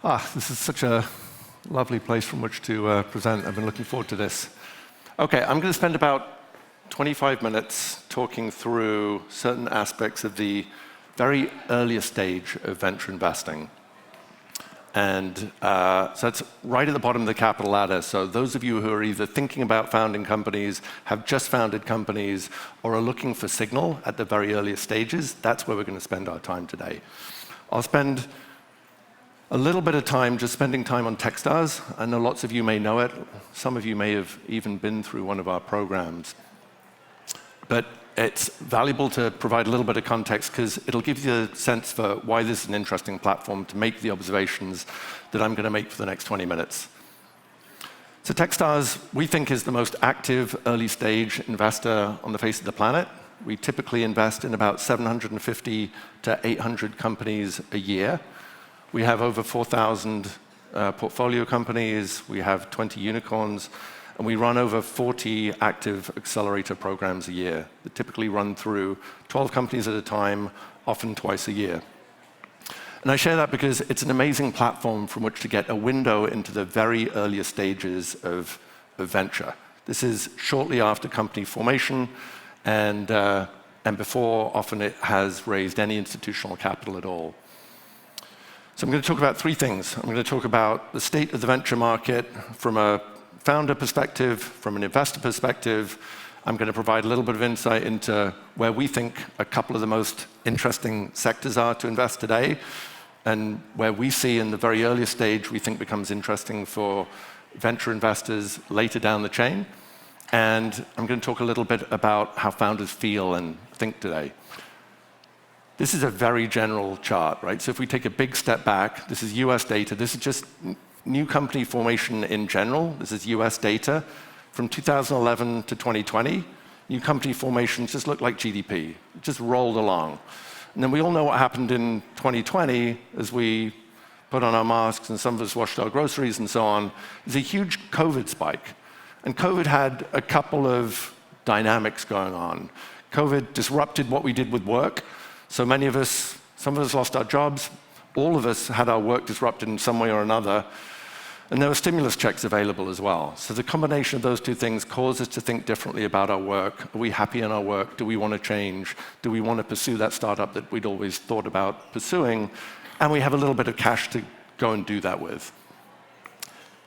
This is such a lovely place from which to present. I've been looking forward to this. Okay, I'm going to spend about 25 minutes talking through certain aspects of the very earliest stage of venture investing. And so that's right at the bottom of the capital ladder. So those of you who are either thinking about founding companies, have just founded companies, or are looking for signal at the very earliest stages, that's where we're going to spend our time today. I'll spend a little bit of time just spending time on Techstars. I know lots of you may know it. Some of you may have even been through one of our programs. But it's valuable to provide a little bit of context because it'll give you a sense for why this is an interesting platform to make the observations that I'm going to make for the next 20 minutes. So Techstars, we think, is the most active early-stage investor on the face of the planet. We typically invest in about 750 to 800 companies a year. We have over 4,000 portfolio companies. We have 20 unicorns. And we run over 40 active accelerator programs a year that typically run through 12 companies at a time, often twice a year. And I share that because it's an amazing platform from which to get a window into the very earliest stages of venture. This is shortly after company formation, and before often it has raised any institutional capital at all. So I'm going to talk about three things. I'm going to talk about the state of the venture market from a founder perspective, from an investor perspective. I'm going to provide a little bit of insight into where we think a couple of the most interesting sectors are to invest today, and where we see in the very earliest stage we think becomes interesting for venture investors later down the chain. And I'm going to talk a little bit about how founders feel and think today. This is a very general chart, right? So if we take a big step back, this is US data. This is just new company formation in general. This is US data. From 2011 to 2020, new company formations just looked like GDP. It just rolled along. And then we all know what happened in 2020 as we put on our masks and some of us washed our groceries and so on. There's a huge COVID spike. And COVID had a couple of dynamics going on. COVID disrupted what we did with work. So some of us lost our jobs. All of us had our work disrupted in some way or another. And there were stimulus checks available as well. So the combination of those two things caused us to think differently about our work. Are we happy in our work? Do we want to change? Do we want to pursue that startup that we'd always thought about pursuing? And we have a little bit of cash to go and do that with.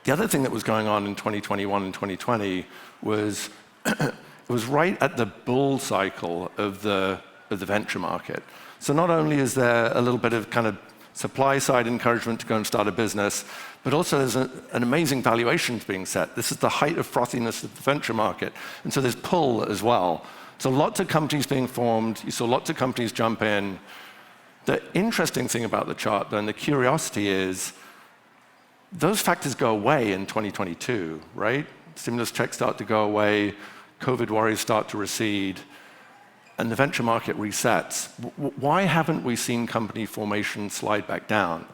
The other thing that was going on in 2021 and 2020 was it was right at the bull cycle of the venture market. So not only is there a little bit of kind of supply side encouragement to go and start a business, but also there's an amazing valuation being set. This is the height of frothiness of the venture market. And so there's pull as well. So lots of companies being formed. You saw lots of companies jump in. The interesting thing about the chart, though, and the curiosity is, those factors go away in 2022, right? Stimulus checks start to go away. COVID worries start to recede. And the venture market resets. Why haven't we seen company formation slide back down?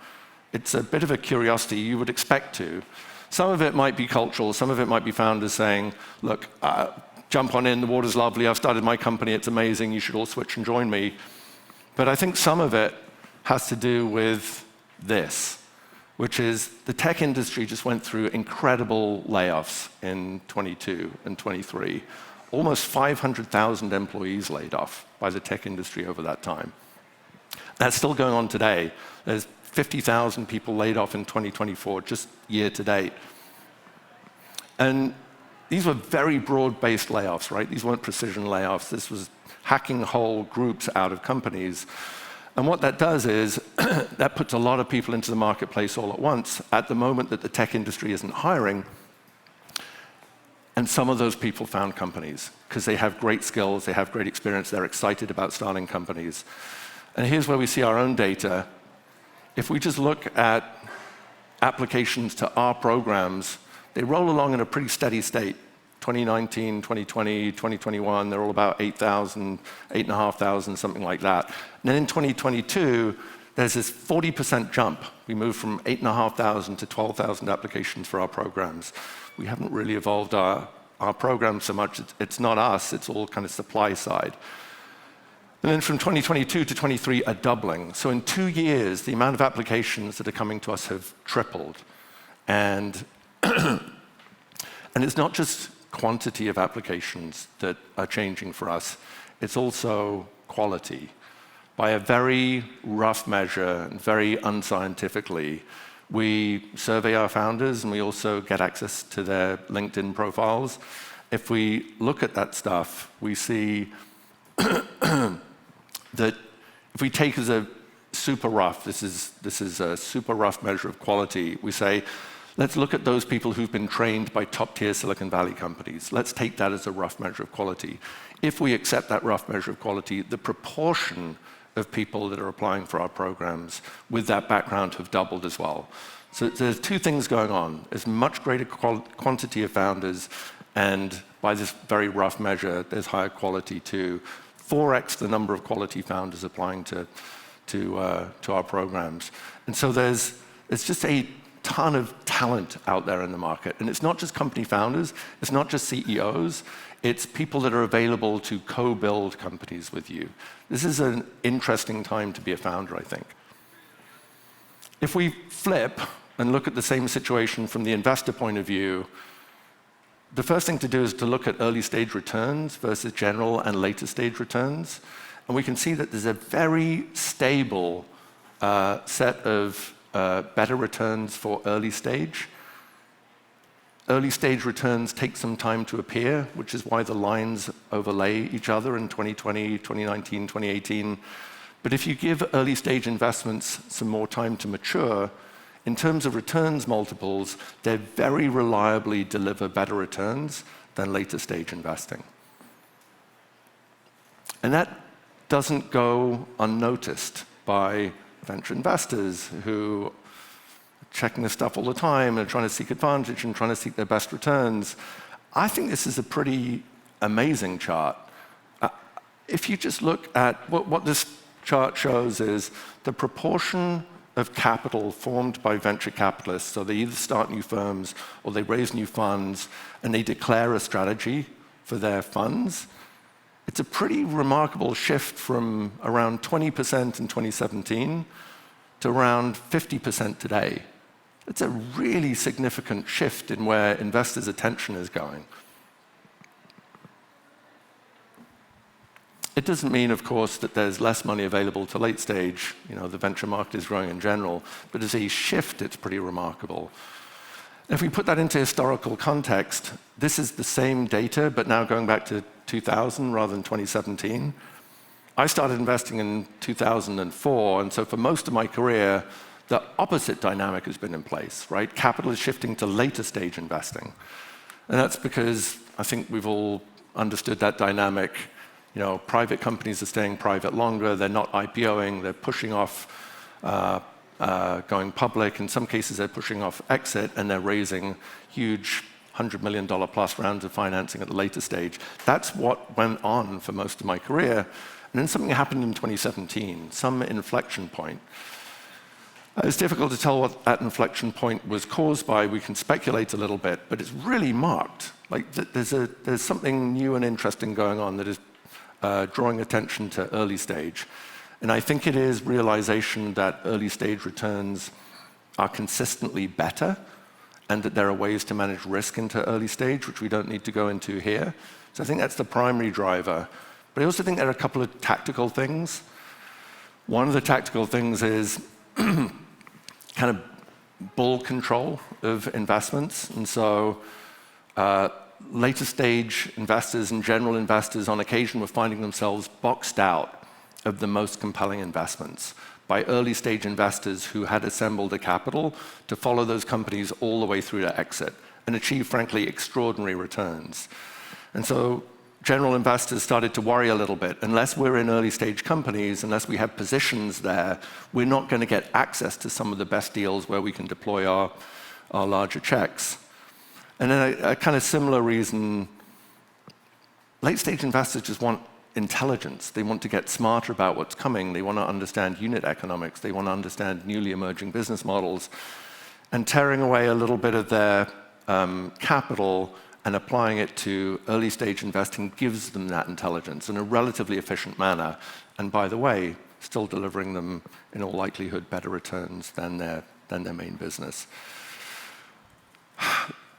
It's a bit of a curiosity. You would expect to. Some of it might be cultural. Some of it might be founders saying, look, jump on in, the water's lovely, I've started my company, it's amazing, you should all switch and join me. But I think some of it has to do with this, which is the tech industry just went through incredible layoffs in 22 and 23. Almost 500,000 employees laid off by the tech industry over that time. That's still going on today. There's 50,000 people laid off in 2024, just year to date. And these were very broad-based layoffs, right? These weren't precision layoffs. This was hacking whole groups out of companies. And what that does is that puts a lot of people into the marketplace all at once at the moment that the tech industry isn't hiring. And some of those people found companies because they have great skills, they have great experience, they're excited about starting companies. And here's where we see our own data. If we just look at applications to our programs, they roll along in a pretty steady state. 2019, 2020, 2021, they're all about 8,000, 8,500, something like that. And then in 2022, there's this 40% jump. We moved from 8,500 to 12,000 applications for our programs. We haven't really evolved our program so much. It's not us. It's all kind of supply side. And then from 2022 to 23, a doubling. So in 2 years, the amount of applications that are coming to us have tripled. And, and it's not just quantity of applications that are changing for us, it's also quality. By a very rough measure, and very unscientifically, we survey our founders and we also get access to their LinkedIn profiles. If we look at that stuff, we see that if we take as a super rough, this is a super rough measure of quality, we say, let's look at those people who've been trained by top-tier Silicon Valley companies. Let's take that as a rough measure of quality. If we accept that rough measure of quality, the proportion of people that are applying for our programs with that background have doubled as well. So there's two things going on. There's much greater quantity of founders, and by this very rough measure, there's higher quality too. 4x the number of quality founders applying to our programs. And so there's just a ton of talent out there in the market. And it's not just company founders, it's not just CEOs, it's people that are available to co-build companies with you. This is an interesting time to be a founder, I think. If we flip and look at the same situation from the investor point of view, the first thing to do is to look at early stage returns versus general and later stage returns. And we can see that there's a very stable set of better returns for early stage. Early stage returns take some time to appear, which is why the lines overlay each other in 2020, 2019, 2018. But if you give early stage investments some more time to mature, in terms of returns multiples, they very reliably deliver better returns than later stage investing. And that doesn't go unnoticed by venture investors who are checking this stuff all the time and trying to seek advantage and trying to seek their best returns. I think this is a pretty amazing chart. If you just look at what this chart shows is the proportion of capital formed by venture capitalists. So they either start new firms or they raise new funds and they declare a strategy for their funds. It's a pretty remarkable shift from around 20% in 2017 to around 50% today. It's a really significant shift in where investors' attention is going. It doesn't mean, of course, that there's less money available to late stage. You know, the venture market is growing in general, but as a shift, it's pretty remarkable. If we put that into historical context, this is the same data, but now going back to 2000 rather than 2017. I started investing in 2004, and so for most of my career, the opposite dynamic has been in place, right? Capital is shifting to later stage investing. And that's because I think we've all understood that dynamic. You know, private companies are staying private longer, they're not IPOing, they're pushing off going public. In some cases, they're pushing off exit, and they're raising huge $100 million plus rounds of financing at the later stage. That's what went on for most of my career. And then something happened in 2017, some inflection point. It's difficult to tell what that inflection point was caused by. We can speculate a little bit, but it's really marked. Like there's something new and interesting going on that is drawing attention to early stage. And I think it is realization that early stage returns are consistently better and that there are ways to manage risk into early stage, which we don't need to go into here. So I think that's the primary driver. But I also think there are a couple of tactical things. One of the tactical things is kind of bull control of investments. And so later stage investors and general investors on occasion were finding themselves boxed out of the most compelling investments by early stage investors who had assembled the capital to follow those companies all the way through to exit and achieve, frankly, extraordinary returns. And so general investors started to worry a little bit. Unless we're in early stage companies, unless we have positions there, we're not going to get access to some of the best deals where we can deploy our larger checks. And then a kind of similar reason, late stage investors just want intelligence. They want to get smarter about what's coming. They want to understand unit economics. They want to understand newly emerging business models. And tearing away a little bit of their capital and applying it to early stage investing gives them that intelligence in a relatively efficient manner. And by the way, still delivering them, in all likelihood, better returns than their main business.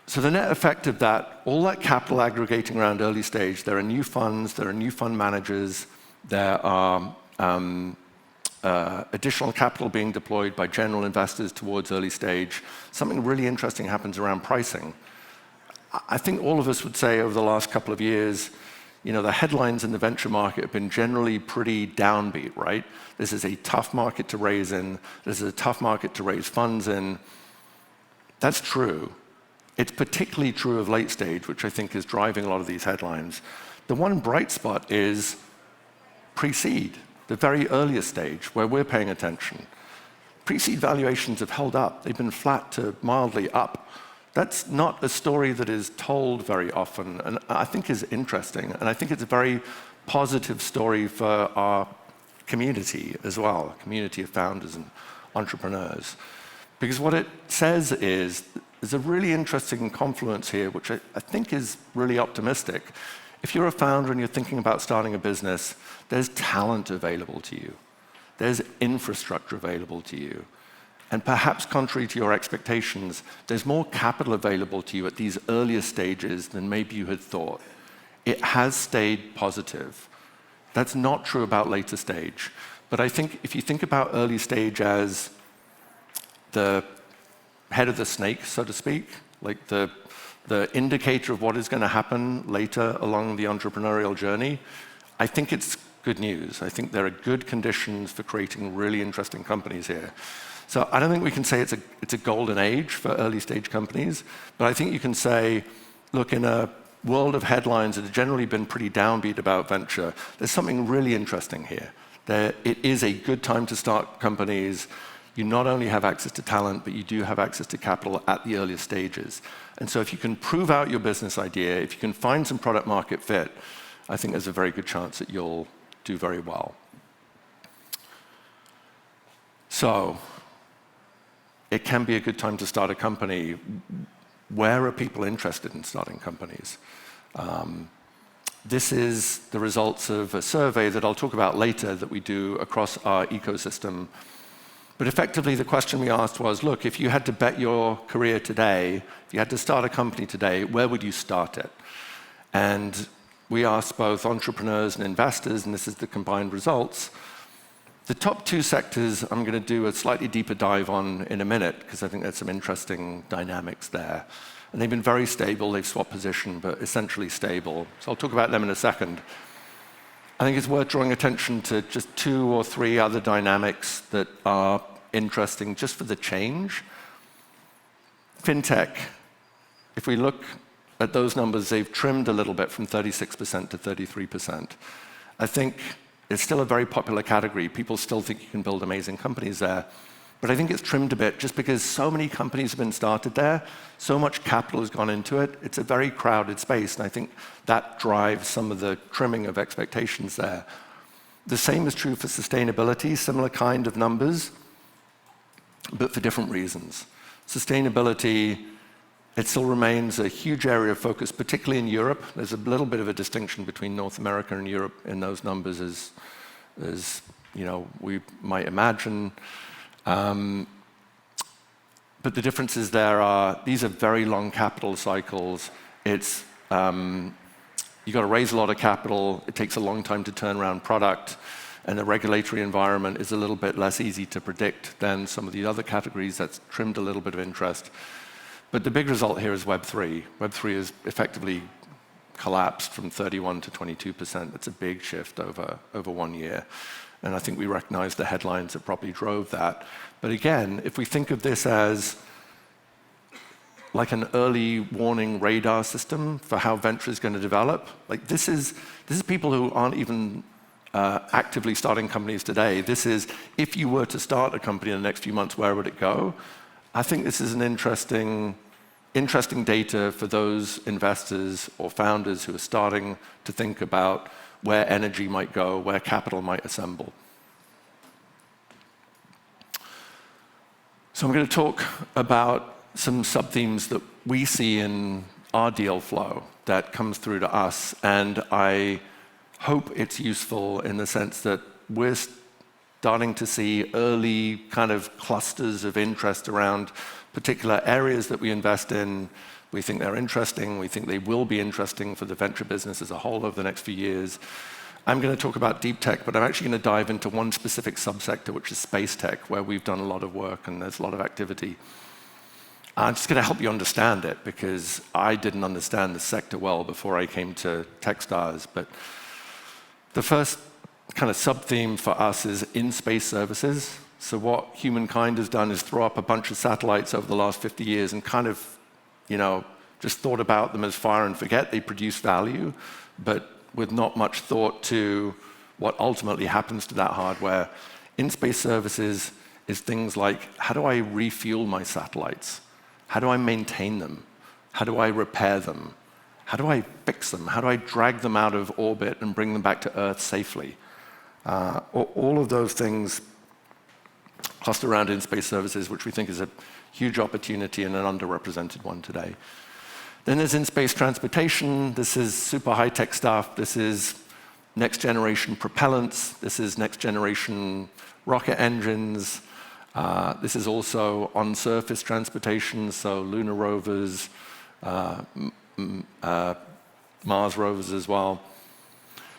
So the net effect of that, all that capital aggregating around early stage, there are new funds, there are new fund managers, there are additional capital being deployed by general investors towards early stage. Something really interesting happens around pricing. I think all of us would say over the last couple of years, the headlines in the venture market have been generally pretty downbeat, right? This is a tough market to raise in. This is a tough market to raise funds in. That's true. It's particularly true of late stage, which I think is driving a lot of these headlines. The one bright spot is pre-seed, the very earliest stage where we're paying attention. Pre-seed valuations have held up. They've been flat to mildly up. That's not a story that is told very often, and I think is interesting. And I think it's a very positive story for our community as well, a community of founders and entrepreneurs. Because what it says is, there's a really interesting confluence here, which I think is really optimistic. If you're a founder and you're thinking about starting a business, there's talent available to you. There's infrastructure available to you. And perhaps contrary to your expectations, there's more capital available to you at these earlier stages than maybe you had thought. It has stayed positive. That's not true about later stage. But I think if you think about early stage as the head of the snake, so to speak, like the indicator of what is going to happen later along the entrepreneurial journey, I think it's good news. I think there are good conditions for creating really interesting companies here. So I don't think we can say it's a golden age for early stage companies, but I think you can say, look, in a world of headlines that have generally been pretty downbeat about venture, there's something really interesting here. It is a good time to start companies. You not only have access to talent, but you do have access to capital at the earliest stages. And so if you can prove out your business idea, if you can find some product market fit, I think there's a very good chance that you'll do very well. So it can be a good time to start a company. Where are people interested in starting companies? This is the results of a survey that I'll talk about later that we do across our ecosystem. But effectively, the question we asked was, look, if you had to bet your career today, if you had to start a company today, where would you start it? And we asked both entrepreneurs and investors, and this is the combined results. The top two sectors I'm going to do a slightly deeper dive on in a minute, because I think there's some interesting dynamics there. And they've been very stable. They've swapped position, but essentially stable. So I'll talk about them in a second. I think it's worth drawing attention to just 2 or 3 other dynamics that are interesting just for the change. FinTech, if we look at those numbers, they've trimmed a little bit from 36% to 33%. I think it's still a very popular category. People still think you can build amazing companies there. But I think it's trimmed a bit just because so many companies have been started there, so much capital has gone into it. It's a very crowded space, and I think that drives some of the trimming of expectations there. The same is true for sustainability, similar kind of numbers, but for different reasons. Sustainability, it still remains a huge area of focus, particularly in Europe. There's a little bit of a distinction between North America and Europe in those numbers as we might imagine. But the differences there are, these are very long capital cycles. It's, you've got to raise a lot of capital. It takes a long time to turn around product. And the regulatory environment is a little bit less easy to predict than some of the other categories. That's trimmed a little bit of interest. But the big result here is Web3. Web3 has effectively collapsed from 31 to 22%. That's a big shift over 1 year. And I think we recognize the headlines that probably drove that. But again, if we think of this as like an early warning radar system for how venture is going to develop, like this is people who aren't even actively starting companies today. This is, if you were to start a company in the next few months, where would it go? I think this is an interesting data for those investors or founders who are starting to think about where energy might go, where capital might assemble. So I'm going to talk about some sub-themes that we see in our deal flow that comes through to us, and I hope it's useful in the sense that we're starting to see early kind of clusters of interest around particular areas that we invest in. We think they're interesting. We think they will be interesting for the venture business as a whole over the next few years. I'm going to talk about deep tech, but I'm actually going to dive into one specific subsector, which is space tech, where we've done a lot of work and there's a lot of activity. I'm just going to help you understand it, because I didn't understand the sector well before I came to Techstars. But the first kind of sub-theme for us is in-space services. So what humankind has done is throw up a bunch of satellites over the last 50 years and kind of, just thought about them as fire and forget. They produce value, but with not much thought to what ultimately happens to that hardware. In-space services is things like, how do I refuel my satellites? How do I maintain them? How do I repair them? How do I fix them? How do I drag them out of orbit and bring them back to Earth safely? All of those things cluster around in-space services, which we think is a huge opportunity and an underrepresented one today. Then there's in-space transportation. This is super high-tech stuff. This is next-generation propellants. This is next-generation rocket engines. This is also on-surface transportation, so lunar rovers, Mars rovers as well.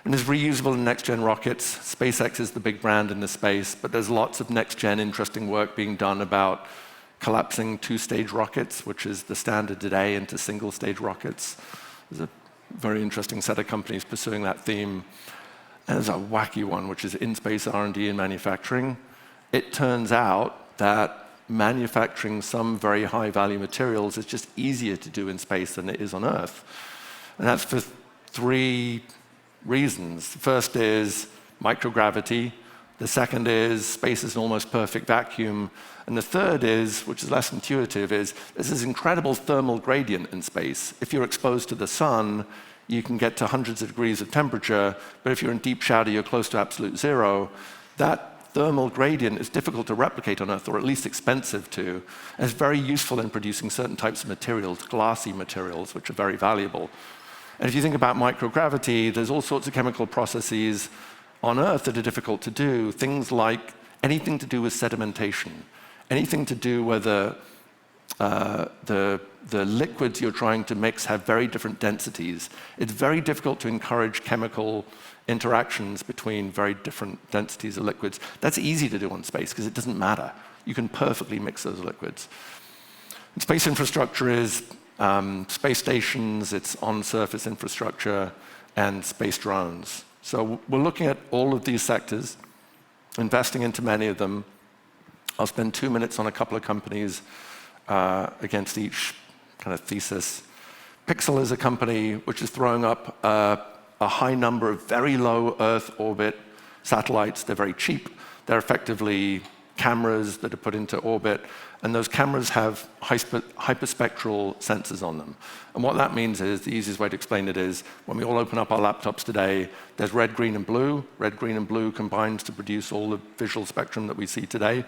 And there's reusable and next-gen rockets. SpaceX is the big brand in the space, but there's lots of next-gen interesting work being done about collapsing two-stage rockets, which is the standard today, into single-stage rockets. There's a very interesting set of companies pursuing that theme. And there's a wacky one, which is in-space R&D and manufacturing. It turns out that manufacturing some very high-value materials is just easier to do in space than it is on Earth. And that's for three reasons. The first is microgravity. The second is space is an almost perfect vacuum. And the third is, which is less intuitive, is there's this incredible thermal gradient in space. If you're exposed to the sun, you can get to hundreds of degrees of temperature, but if you're in deep shadow, you're close to absolute zero. That thermal gradient is difficult to replicate on Earth, or at least expensive to, and it's very useful in producing certain types of materials, glassy materials, which are very valuable. And if you think about microgravity, there's all sorts of chemical processes on Earth that are difficult to do, things like anything to do with sedimentation, anything to do where the liquids you're trying to mix have very different densities. It's very difficult to encourage chemical interactions between very different densities of liquids. That's easy to do on space because it doesn't matter. You can perfectly mix those liquids. And space infrastructure is space stations, it's on-surface infrastructure, and space drones. So we're looking at all of these sectors, investing into many of them. I'll spend 2 minutes on a couple of companies against each kind of thesis. Pixel is a company which is throwing up a high number of very low Earth orbit satellites. They're very cheap. They're effectively cameras that are put into orbit, and those cameras have hyperspectral sensors on them. And what that means is, the easiest way to explain it is, when we all open up our laptops today, there's red, green, and blue. Red, green, and blue combines to produce all the visual spectrum that we see today.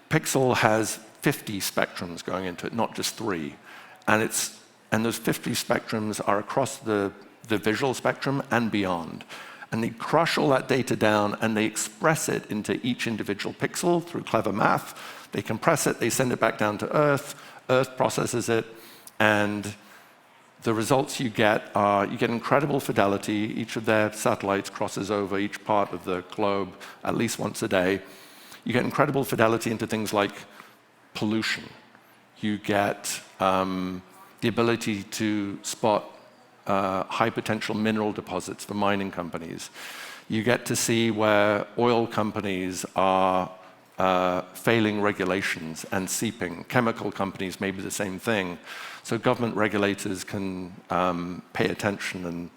Pixel has 50 spectrums going into it, not just 3. And those 50 spectrums are across the visual spectrum and beyond. And they crush all that data down and they express it into each individual pixel through clever math. They compress it, they send it back down to Earth, Earth processes it, and the results you get are, you get incredible fidelity. Each of their satellites crosses over each part of the globe at least once a day. You get incredible fidelity into things like pollution. You get the ability to spot high potential mineral deposits for mining companies. You get to see where oil companies are failing regulations and seeping. Chemical companies may be the same thing. So government regulators can pay attention and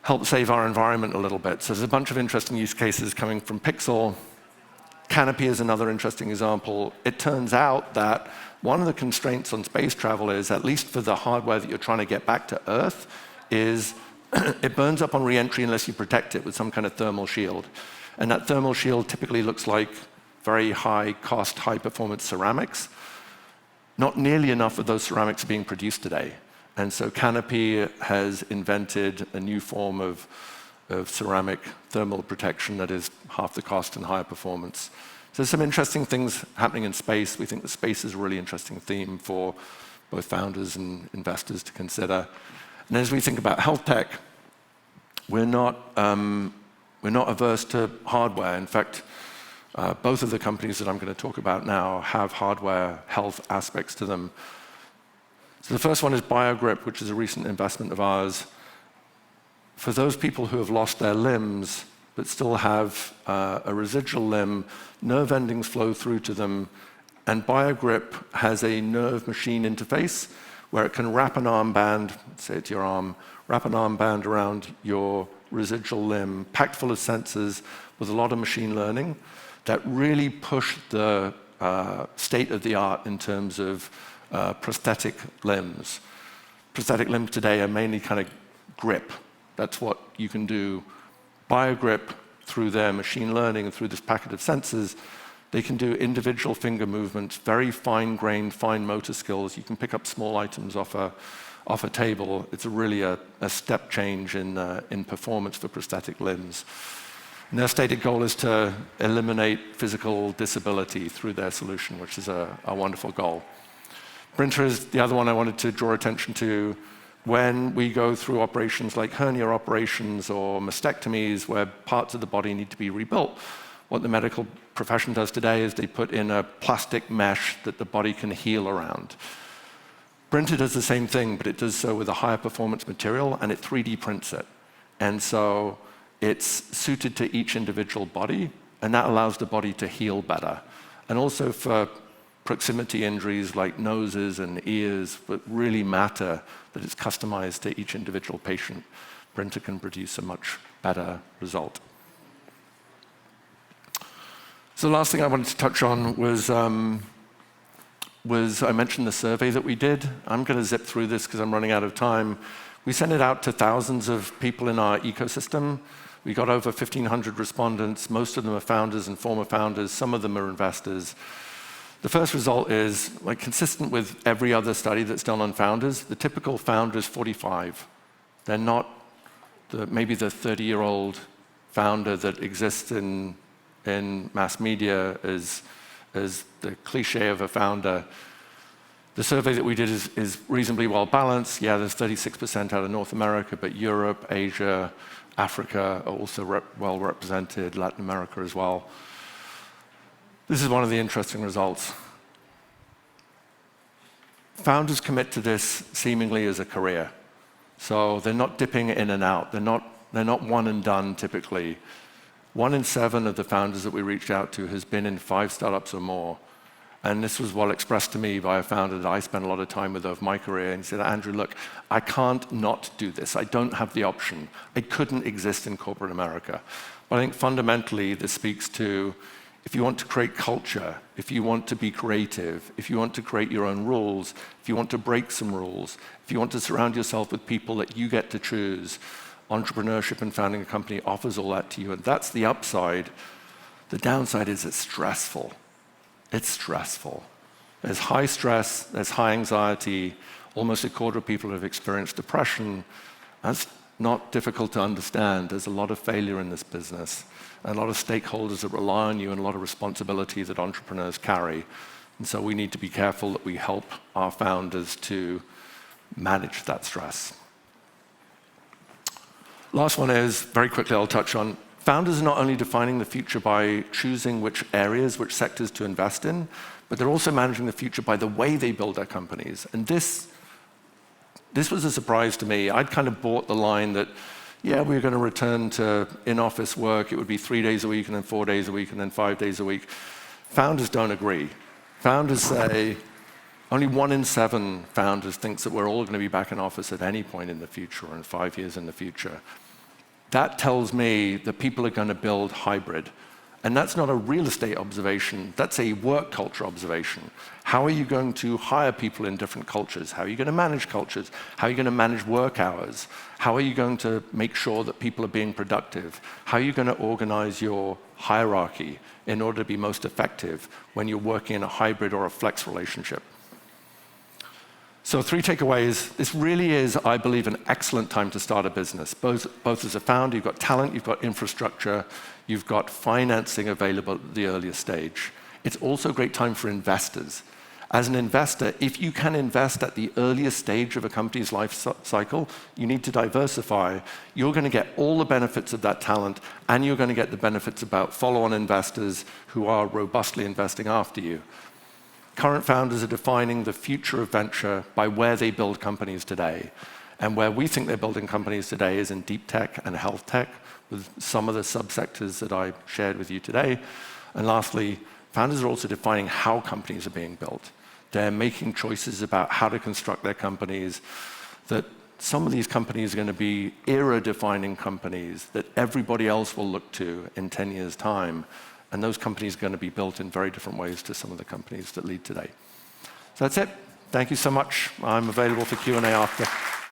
help save our environment a little bit. So there's a bunch of interesting use cases coming from Pixel. Canopy is another interesting example. It turns out that one of the constraints on space travel is, at least for the hardware that you're trying to get back to Earth, is it burns up on re-entry unless you protect it with some kind of thermal shield. And that thermal shield typically looks like very high-cost, high-performance ceramics. Not nearly enough of those ceramics are being produced today. And so Canopy has invented a new form of ceramic thermal protection that is half the cost and higher performance. So there's some interesting things happening in space. We think that space is a really interesting theme for both founders and investors to consider. And as we think about health tech, we're not averse to hardware. In fact, both of the companies that I'm going to talk about now have hardware health aspects to them. So the first one is BioGrip, which is a recent investment of ours. For those people who have lost their limbs but still have a residual limb, nerve endings flow through to them, and BioGrip has a nerve-machine interface where it can wrap an armband, say it's your arm, wrap an armband around your residual limb, packed full of sensors with a lot of machine learning that really push the state of the art in terms of prosthetic limbs. Prosthetic limbs today are mainly kind of grip. That's what you can do. BioGrip, through their machine learning and through this packet of sensors, they can do individual finger movements, very fine-grained, fine motor skills. You can pick up small items off a table. It's really a step change in performance for prosthetic limbs. And their stated goal is to eliminate physical disability through their solution, which is a wonderful goal. Brinter is the other one I wanted to draw attention to. When we go through operations like hernia operations or mastectomies where parts of the body need to be rebuilt, what the medical profession does today is they put in a plastic mesh that the body can heal around. Brinter does the same thing, but it does so with a higher performance material, and it 3D prints it. And so it's suited to each individual body, and that allows the body to heal better. And also for proximity injuries like noses and ears that really matter, that it's customized to each individual patient, Brinter can produce a much better result. So the last thing I wanted to touch on was I mentioned the survey that we did. I'm going to zip through this because I'm running out of time. We sent it out to thousands of people in our ecosystem. We got over 1,500 respondents. Most of them are founders and former founders. Some of them are investors. The first result is, like, consistent with every other study that's done on founders, the typical founder is 45. They're not maybe the 30-year-old founder that exists in mass media as the cliche of a founder. The survey that we did is reasonably well balanced. Yeah, there's 36% out of North America, but Europe, Asia, Africa are also well represented, Latin America as well. This is one of the interesting results. Founders commit to this seemingly as a career. So they're not dipping in and out. They're not one and done typically. 1 in 7 of the founders that we reached out to has been in 5 startups or more. And this was well expressed to me by a founder that I spent a lot of time with over my career. And he said, Andrew, look, I can't not do this. I don't have the option. I couldn't exist in corporate America. But I think fundamentally this speaks to, if you want to create culture, if you want to be creative, if you want to create your own rules, if you want to break some rules, if you want to surround yourself with people that you get to choose, entrepreneurship and founding a company offers all that to you, and that's the upside. The downside is it's stressful. It's stressful. There's high stress, there's high anxiety. Almost a quarter of people have experienced depression. That's not difficult to understand. There's a lot of failure in this business, and a lot of stakeholders that rely on you, and a lot of responsibility that entrepreneurs carry. And so we need to be careful that we help our founders to manage that stress. Last one is, very quickly I'll touch on, founders are not only defining the future by choosing which areas, which sectors to invest in, but they're also managing the future by the way they build their companies. And this was a surprise to me. I'd kind of bought the line that, yeah, we were going to return to in-office work. It would be 3 days a week, and then 4 days a week, and then 5 days a week. Founders don't agree. Founders say, only 1 in 7 founders thinks that we're all going to be back in office at any point in the future, or in 5 years in the future. That tells me that people are going to build hybrid. And that's not a real estate observation, that's a work culture observation. How are you going to hire people in different cultures? How are you going to manage cultures? How are you going to manage work hours? How are you going to make sure that people are being productive? How are you going to organize your hierarchy in order to be most effective when you're working in a hybrid or a flex relationship? So 3 takeaways. This really is, I believe, an excellent time to start a business. Both as a founder, you've got talent, you've got infrastructure, you've got financing available at the earliest stage. It's also a great time for investors. As an investor, if you can invest at the earliest stage of a company's life cycle, you need to diversify. You're going to get all the benefits of that talent, and you're going to get the benefits about follow-on investors who are robustly investing after you. Current founders are defining the future of venture by where they build companies today. And where we think they're building companies today is in deep tech and health tech, with some of the subsectors that I shared with you today. And lastly, founders are also defining how companies are being built. They're making choices about how to construct their companies, that some of these companies are going to be era-defining companies that everybody else will look to in 10 years' time. And those companies are going to be built in very different ways to some of the companies that lead today. So that's it. Thank you so much. I'm available for Q&A after.